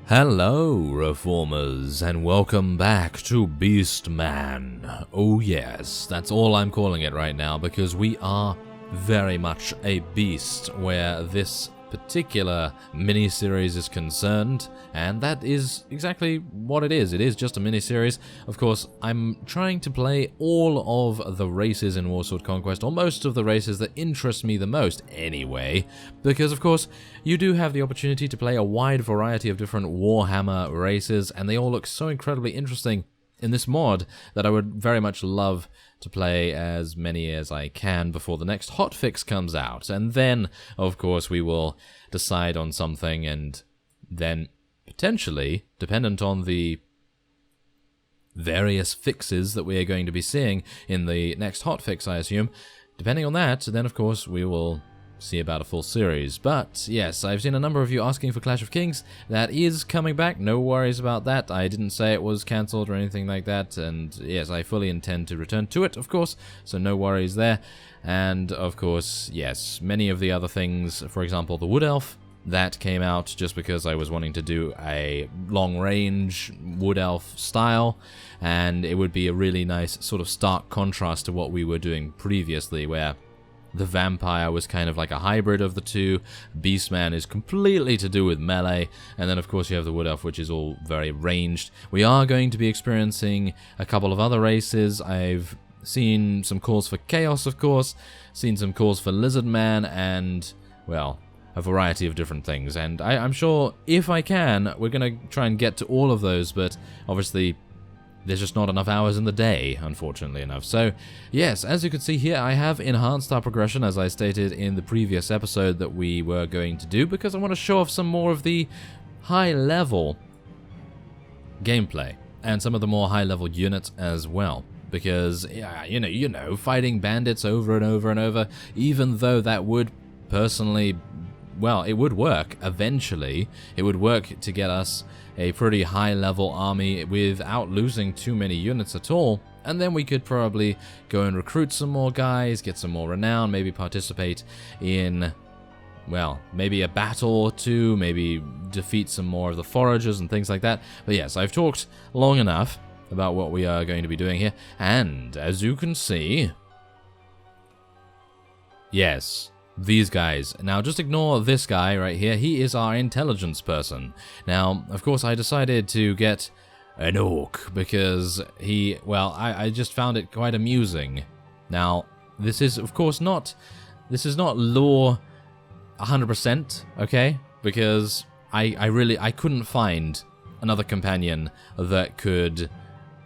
Hello, Reformers, and welcome back to Beastman. Oh yes, that's all I'm calling it right now, because we are very much a beast where this particular mini-series is concerned, and that is exactly what it is. It is just a mini-series. Of course, I'm trying to play all of the races in Warsword Conquest, or most of the races that interest me the most anyway, because of course, you do have the opportunity to play a wide variety of different Warhammer races, and they all look so incredibly interesting in this mod that I would very much love to play as many as I can before the next hotfix comes out. And then, of course, we will decide on something, and then potentially, dependent on the various fixes that we are going to be seeing in the next hotfix, I assume, depending on that, then of course we will see about a full series. But yes, I've seen a number of you asking for Clash of Kings. That is coming back, no worries about that. I didn't say it was cancelled or anything like that, and yes, I fully intend to return to it, of course, so no worries there. And of course, yes, many of the other things, for example the Wood Elf, that came out just because I was wanting to do a long-range Wood Elf style, and it would be a really nice sort of stark contrast to what we were doing previously, where the Vampire was kind of like a hybrid of the two. Beastman is completely to do with melee. And then of course you have the Wood Elf, which is all very ranged. We are going to be experiencing a couple of other races. I've seen some calls for Chaos, of course. Seen some calls for Lizardmen and, well, a variety of different things. And I'm sure if I can, we're going to try and get to all of those. But obviously there's just not enough hours in the day, unfortunately enough. So, yes, as you can see here, I have enhanced our progression, as I stated in the previous episode that we were going to do, because I want to show off some more of the high-level gameplay, and some of the more high-level units as well. Because, yeah, you know, fighting bandits over and over and over, even though that would personally, well, it would work eventually. It would work to get us a pretty high-level army without losing too many units at all, and then we could probably go and recruit some more guys, get some more renown, maybe participate in, well, maybe a battle or two, maybe defeat some more of the foragers and things like that. But yes, I've talked long enough about what we are going to be doing here, and as you can see, yes, these guys. Now, just ignore this guy right here. He is our intelligence person. Now, of course, I decided to get an orc because he, well, I just found it quite amusing. Now, this is, of course, not lore 100%, okay? Because I couldn't find another companion that could,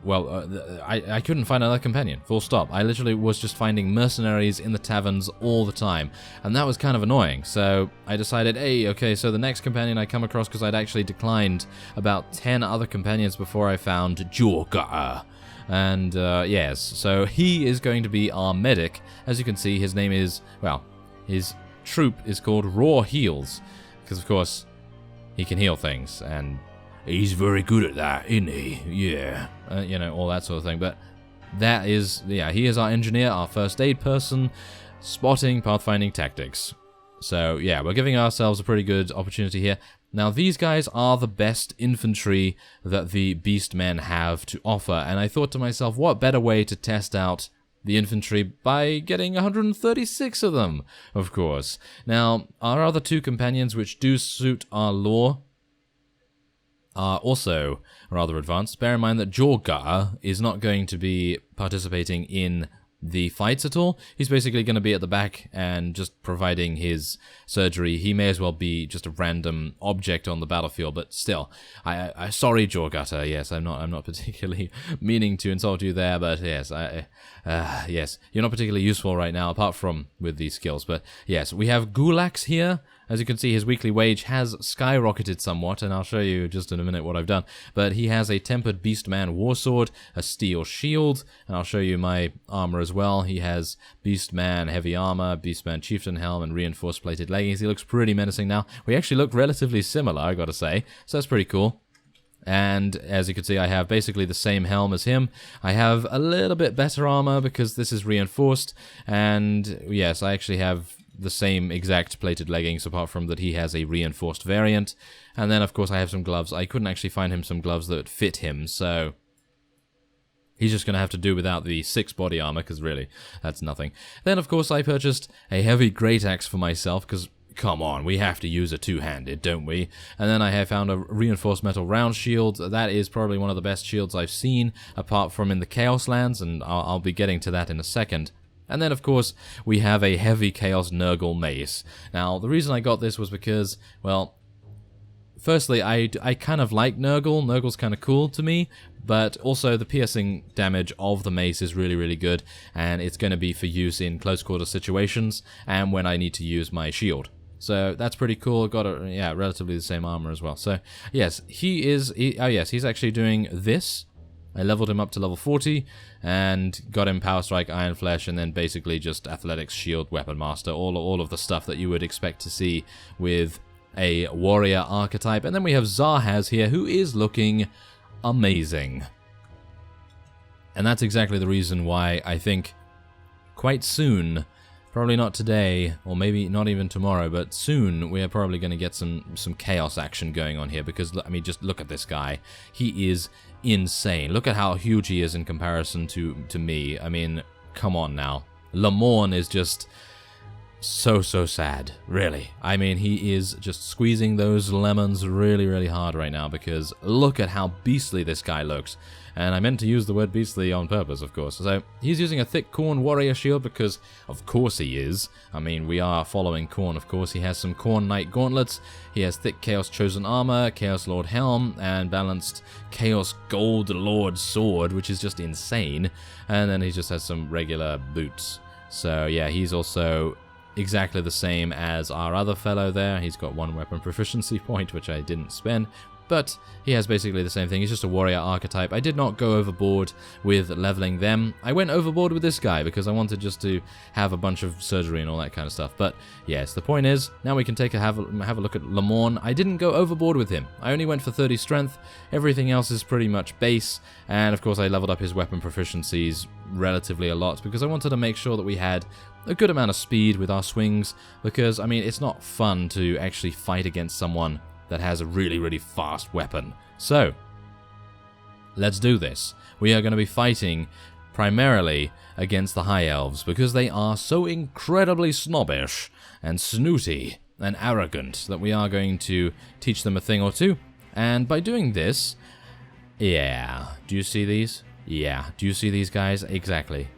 well, I couldn't find another companion, full stop. I literally was just finding mercenaries in the taverns all the time, and that was kind of annoying. So I decided, hey, okay, so the next companion I come across, because I'd actually declined about 10 other companions before I found Jorga. And yes, so he is going to be our medic. As you can see, his name is, well, his troop is called Raw Heals, because of course he can heal things, and he's very good at that, isn't he? Yeah. You know, all that sort of thing. But that is, yeah, he is our engineer, our first aid person, spotting, pathfinding tactics. So, yeah, we're giving ourselves a pretty good opportunity here. Now, these guys are the best infantry that the Beastmen have to offer. And I thought to myself, what better way to test out the infantry by getting 136 of them, of course. Now, our other two companions, which do suit our lore, are also rather advanced. Bear in mind that Jorga is not going to be participating in the fights at all. He's basically going to be at the back and just providing his surgery. He may as well be just a random object on the battlefield, but still, I sorry, Jorgata. Yes, I'm not particularly meaning to insult you there, but yes, yes, you're not particularly useful right now, apart from with these skills. But yes, we have Gulax here. As you can see, his weekly wage has skyrocketed somewhat, and I'll show you just in a minute what I've done. But he has a Tempered Beastman Warsword, a Steel Shield, and I'll show you my armor as well. He has Beastman Heavy Armor, Beastman Chieftain Helm, and Reinforced Plated Leggings. He looks pretty menacing now. We actually look relatively similar, I gotta say, so that's pretty cool. And as you can see, I have basically the same helm as him. I have a little bit better armor because this is reinforced, and yes, I actually have the same exact plated leggings, apart from that he has a reinforced variant. And then, of course, I have some gloves. I couldn't actually find him some gloves that fit him, so he's just going to have to do without the 6 body armor, because really, that's nothing. Then, of course, I purchased a heavy great axe for myself, because, come on, we have to use a two-handed, don't we? And then I have found a reinforced metal round shield. That is probably one of the best shields I've seen, apart from in the Chaos Lands, and I'll be getting to that in a second. And then, of course, we have a heavy Chaos Nurgle mace. Now, the reason I got this was because, well, firstly, I kind of like Nurgle. Nurgle's kind of cool to me, but also the piercing damage of the mace is really, really good, and it's going to be for use in close quarter situations and when I need to use my shield. So that's pretty cool. Got relatively the same armor as well. So yes, he's actually doing this. I leveled him up to level 40 and got him Power Strike, Iron Flesh, and then basically just Athletics, Shield, Weapon Master, all of the stuff that you would expect to see with a warrior archetype. And then we have Zarhaz here, who is looking amazing. And that's exactly the reason why I think quite soon, probably not today, or maybe not even tomorrow, but soon we are probably going to get some chaos action going on here, because, I mean, just look at this guy. He is insane. Look at how huge he is in comparison to me. I mean, come on now. Lamorne is just so sad, really. I mean, he is just squeezing those lemons really, really hard right now, because look at how beastly this guy looks. And I meant to use the word beastly on purpose, of course. So he's using a thick Khorne warrior shield, because of course he is. I mean, we are following Khorne, of course. He has some Khorne Knight gauntlets. He has thick Chaos Chosen armor, Chaos Lord helm, and balanced Chaos Gold Lord sword, which is just insane. And then he just has some regular boots. So yeah, he's also exactly the same as our other fellow there. He's got 1 weapon proficiency point, which I didn't spend, but he has basically the same thing. He's just a warrior archetype. I did not go overboard with leveling them. I went overboard with this guy because I wanted just to have a bunch of surgery and all that kind of stuff. But yes, the point is, now we can have a look at Lamorne. I didn't go overboard with him. I only went for 30 strength. Everything else is pretty much base. And of course, I leveled up his weapon proficiencies relatively a lot because I wanted to make sure that we had a good amount of speed with our swings, because, I mean, it's not fun to actually fight against someone that has a really, really fast weapon. So, let's do this. We are going to be fighting primarily against the High Elves, because they are so incredibly snobbish and snooty and arrogant that we are going to teach them a thing or two. And by doing this, yeah, do you see these? Yeah, do you see these guys? Exactly.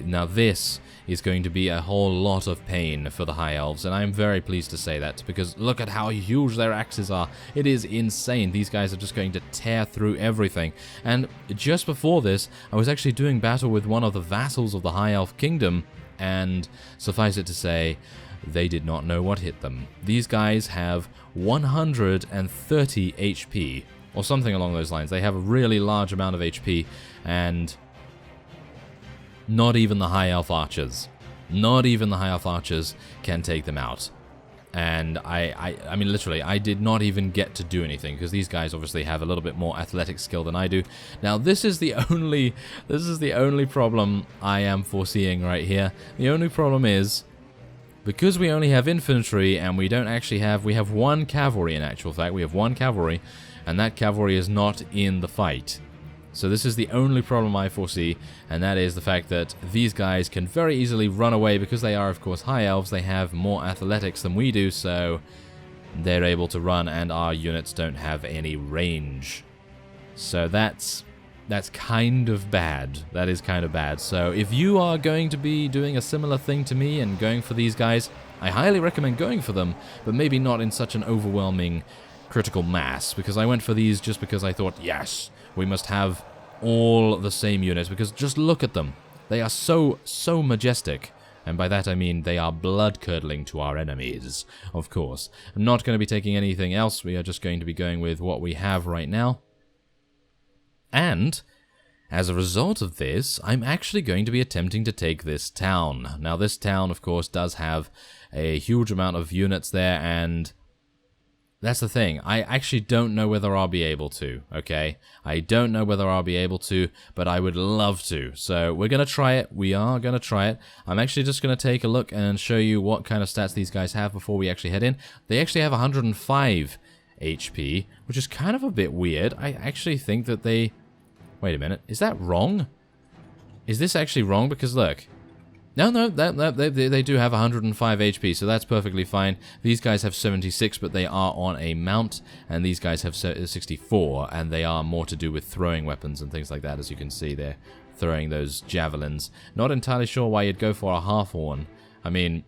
Now this is going to be a whole lot of pain for the High Elves, and I'm very pleased to say that, because look at how huge their axes are. It is insane. These guys are just going to tear through everything. And just before this, I was actually doing battle with one of the vassals of the High Elf Kingdom, and suffice it to say, they did not know what hit them. These guys have 130 HP, or something along those lines. They have a really large amount of HP, and not even the High Elf Archers can take them out. And I mean, literally, I did not even get to do anything, because these guys obviously have a little bit more athletic skill than I do. Now, this is the only problem I am foreseeing right here. The only problem is, because we only have infantry, and we have 1 cavalry in actual fact. We have 1 cavalry, and that cavalry is not in the fight. So this is the only problem I foresee, and that is the fact that these guys can very easily run away, because they are, of course, High Elves. They have more athletics than we do, so they're able to run, and our units don't have any range. So that's kind of bad. That is kind of bad. So if you are going to be doing a similar thing to me and going for these guys, I highly recommend going for them, but maybe not in such an overwhelming critical mass, because I went for these just because I thought, yes, we must have all the same units, because just look at them. They are so majestic. And by that I mean they are blood-curdling to our enemies, of course. I'm not going to be taking anything else. We are just going to be going with what we have right now. And as a result of this, I'm actually going to be attempting to take this town. Now, this town, of course, does have a huge amount of units there, and that's the thing. I actually don't know whether I'll be able to, okay? I don't know whether I'll be able to, but I would love to. So we're going to try it. We are going to try it. I'm actually just going to take a look and show you what kind of stats these guys have before we actually head in. They actually have 105 HP, which is kind of a bit weird. I actually think that they... Wait a minute. Is that wrong? Is this actually wrong? Because look... No, they do have 105 HP, so that's perfectly fine. These guys have 76, but they are on a mount, and these guys have 64, and they are more to do with throwing weapons and things like that, as you can see. They're throwing those javelins. Not entirely sure why you'd go for a half-horn. I mean,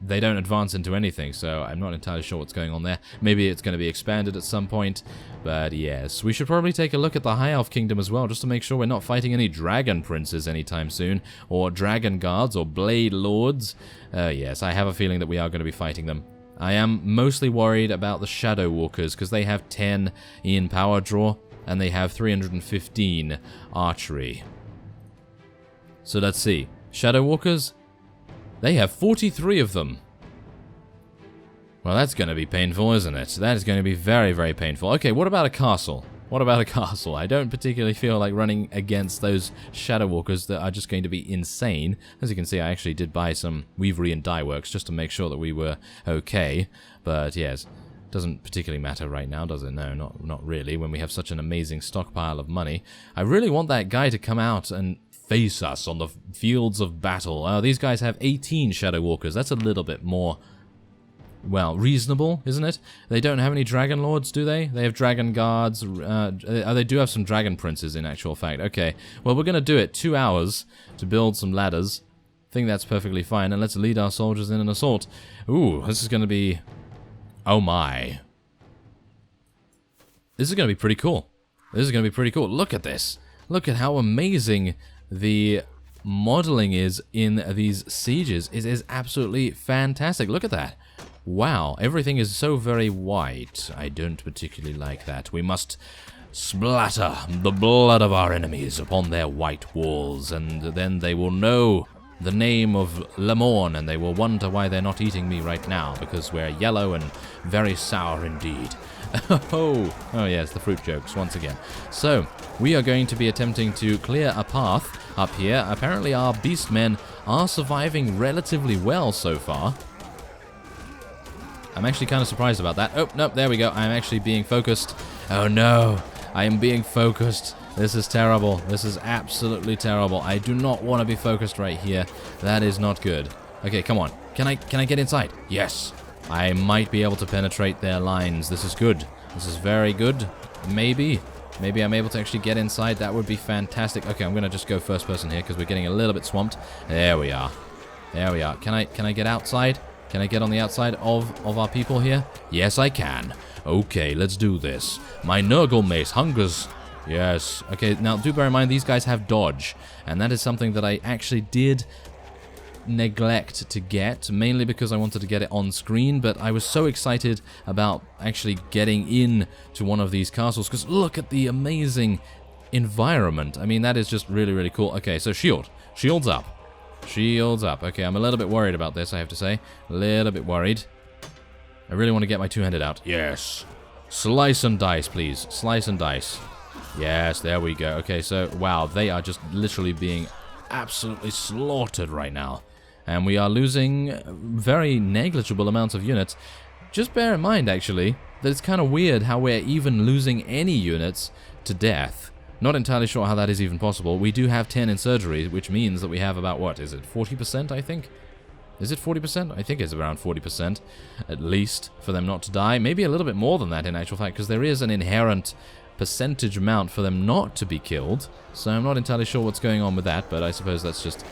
they don't advance into anything, so I'm not entirely sure what's going on there. Maybe it's going to be expanded at some point, but yes. We should probably take a look at the High Elf Kingdom as well, just to make sure we're not fighting any Dragon Princes anytime soon, or Dragon Guards, or Blade Lords. Yes, I have a feeling that we are going to be fighting them. I am mostly worried about the Shadow Walkers, because they have 10 in power draw, and they have 315 archery. So let's see. Shadow Walkers... They have 43 of them. Well, that's going to be painful, isn't it? That is going to be very, very painful. Okay, what about a castle? What about a castle? I don't particularly feel like running against those Shadow Walkers that are just going to be insane. As you can see, I actually did buy some Weavery and Dye Works just to make sure that we were okay. But yes, doesn't particularly matter right now, does it? No, not really, when we have such an amazing stockpile of money. I really want that guy to come out and face us on the fields of battle. These guys have 18 Shadow Walkers. That's a little bit more, well, reasonable, isn't it? They don't have any Dragon Lords, do they? They have Dragon Guards. They do have some Dragon Princes, in actual fact. Okay, well, we're going to do it. 2 hours to build some ladders. I think that's perfectly fine. And let's lead our soldiers in an assault. Ooh, this is going to be... Oh, my. This is going to be pretty cool. This is going to be pretty cool. Look at this. Look at how amazing... the modeling is in these sieges. It is absolutely fantastic. Look at that. Wow, everything is so very white. I don't particularly like that. We must splatter the blood of our enemies upon their white walls, and then they will know the name of Lemorn, and they will wonder why they're not eating me right now, because we're yellow and very sour indeed. Oh yes, the fruit jokes once again. So, we are going to be attempting to clear a path up here. Apparently our Beastmen are surviving relatively well so far. I'm actually kind of surprised about that. Oh, no, there we go. I'm actually being focused. Oh no, I am being focused. This is terrible. This is absolutely terrible. I do not want to be focused right here. That is not good. Okay, come on. Can I get inside? Yes. I might be able to penetrate their lines. This is good. This is very good. Maybe I'm able to actually get inside. That would be fantastic. Okay, I'm going to just go first person here because we're getting a little bit swamped. There we are. There we are. Can I get outside? Can I get on the outside of our people here? Yes, I can. Okay, let's do this. My Nurgle Mace hungers. Yes. Okay, now do bear in mind these guys have dodge. And that is something that I actually did neglect to get, mainly because I wanted to get it on screen, but I was so excited about actually getting in to one of these castles, because look at the amazing environment. I mean, that is just really, really cool. Okay, so shields up. Shields up. Okay, I'm a little bit worried about this, I have to say. A little bit worried. I really want to get my two-handed out. Yes. Slice and dice, please. Slice and dice. Yes, there we go. Okay, so, wow, they are just literally being absolutely slaughtered right now. And we are losing very negligible amounts of units. Just bear in mind, actually, that it's kind of weird how we're even losing any units to death. Not entirely sure how that is even possible. We do have 10 in surgery, which means that we have about, what, is it 40%, I think? Is it 40%? I think it's around 40%, at least, for them not to die. Maybe a little bit more than that, in actual fact, because there is an inherent percentage amount for them not to be killed. So I'm not entirely sure what's going on with that, but I suppose that's just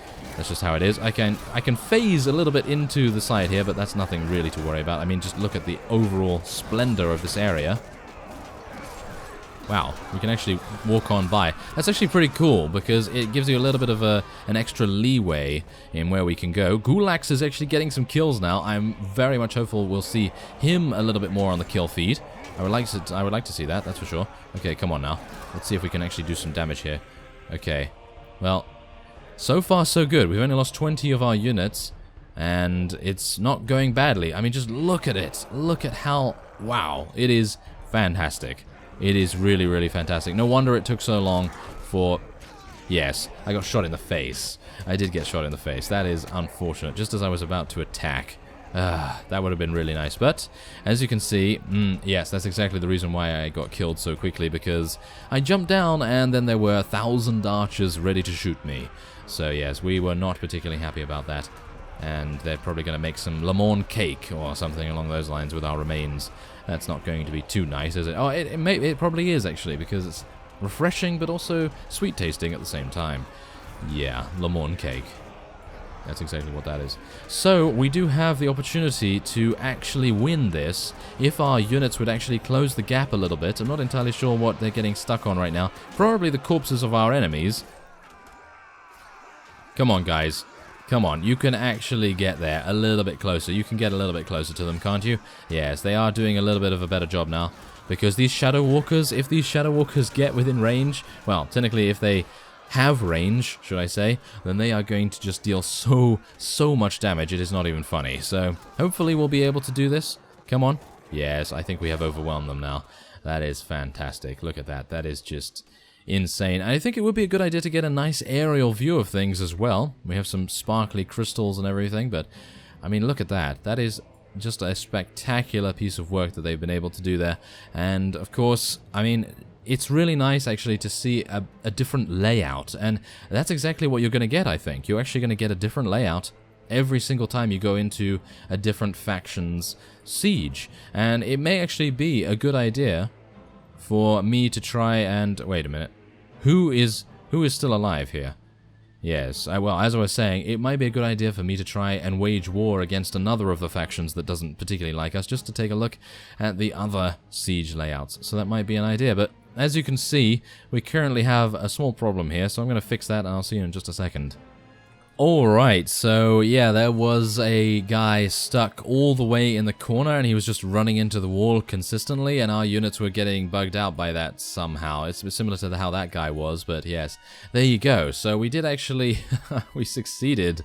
how it is. I can phase a little bit into the side here, but that's nothing really to worry about. I mean, just look at the overall splendor of this area. Wow, we can actually walk on by. That's actually pretty cool, because it gives you a little bit of an extra leeway in where we can go. Gulax is actually getting some kills now. I'm very much hopeful we'll see him a little bit more on the kill feed. I would like to see that, that's for sure. Okay, come on now. Let's see if we can actually do some damage here. Okay, well, so far so good. We've only lost 20 of our units, and it's not going badly. I mean, just look at it. Look at how wow, it is fantastic. It is really, really fantastic. No wonder it took so long for... Yes, I got shot in the face. I did get shot in the face. That is unfortunate, just as I was about to attack. That would have been really nice. But, as you can see, yes, that's exactly the reason why I got killed so quickly, because I jumped down and then there were 1,000 archers ready to shoot me. So, yes, we were not particularly happy about that. And they're probably going to make some lemon cake or something along those lines with our remains. That's not going to be too nice, is it? Oh, it probably is, actually, because it's refreshing but also sweet tasting at the same time. Yeah, lemon cake. That's exactly what that is. So, we do have the opportunity to actually win this if our units would actually close the gap a little bit. I'm not entirely sure what they're getting stuck on right now. Probably the corpses of our enemies. Come on, guys. Come on, you can actually get there a little bit closer. You can get a little bit closer to them, can't you? Yes, they are doing a little bit of a better job now. Because these Shadow Walkers, if these Shadow Walkers get within range, well, technically if they have range, should I say, then they are going to just deal so much damage, it is not even funny. So, hopefully we'll be able to do this. Come on. Yes, I think we have overwhelmed them now. That is fantastic. Look at that. That is just insane. I think it would be a good idea to get a nice aerial view of things as well. We have some sparkly crystals and everything, but, I mean, look at that. That is just a spectacular piece of work that they've been able to do there. And, of course, I mean, it's really nice, actually, to see a different layout. And that's exactly what you're going to get, I think. You're actually going to get a different layout every single time you go into a different faction's siege. And it may actually be a good idea for me to try and... Wait a minute. Who is still alive here? Yes, well, as I was saying, it might be a good idea for me to try and wage war against another of the factions that doesn't particularly like us, just to take a look at the other siege layouts. So that might be an idea, but as you can see, we currently have a small problem here, so I'm going to fix that and I'll see you in just a second. Alright, so yeah, there was a guy stuck all the way in the corner and he was just running into the wall consistently, and our units were getting bugged out by that somehow. It's similar to how that guy was, but yes, there you go. So we did actually, we succeeded,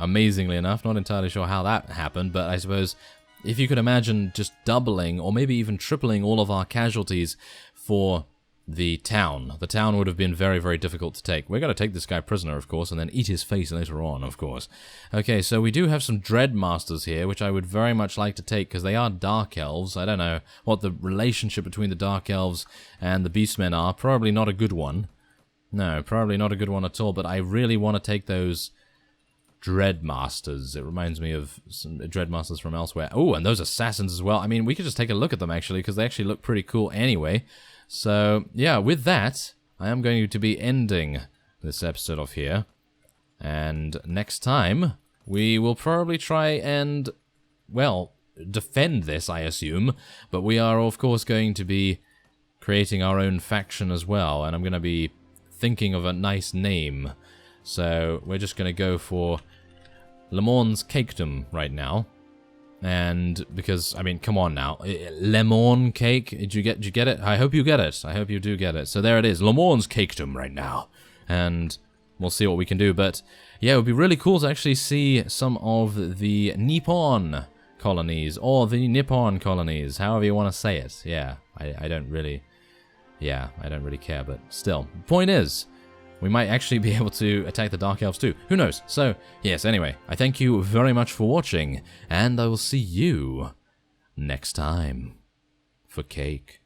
amazingly enough. Not entirely sure how that happened, but I suppose if you could imagine just doubling or maybe even tripling all of our casualties for the town would have been very, very difficult to take. We're going to take this guy prisoner, of course, and then eat his face later on, of course. Okay, so we do have some Dread Masters here, which I would very much like to take, because they are Dark Elves. I don't know what the relationship between the Dark Elves and the Beastmen are. Probably not a good one. No, probably not a good one at all, but I really want to take those Dread Masters. It reminds me of some Dread Masters from elsewhere. Oh, and those Assassins as well. I mean, we could just take a look at them, actually, because they actually look pretty cool anyway. So, yeah, with that, I am going to be ending this episode off here. And next time, we will probably try and, well, defend this, I assume. But we are, of course, going to be creating our own faction as well. And I'm going to be thinking of a nice name. So, we're just going to go for Le Mans Cakedom right now. And because, I mean, come on now, lemon cake, did you get it? I hope you get it. I hope you do get it. So there it is, Le Mans Cakedom right now. And we'll see what we can do. But yeah, it would be really cool to actually see some of the Nippon colonies, or the Nippon colonies, however you want to say it. Yeah, I don't really care, but still. The point is, we might actually be able to attack the Dark Elves too. Who knows? So, yes, anyway, I thank you very much for watching, and I will see you next time for cake.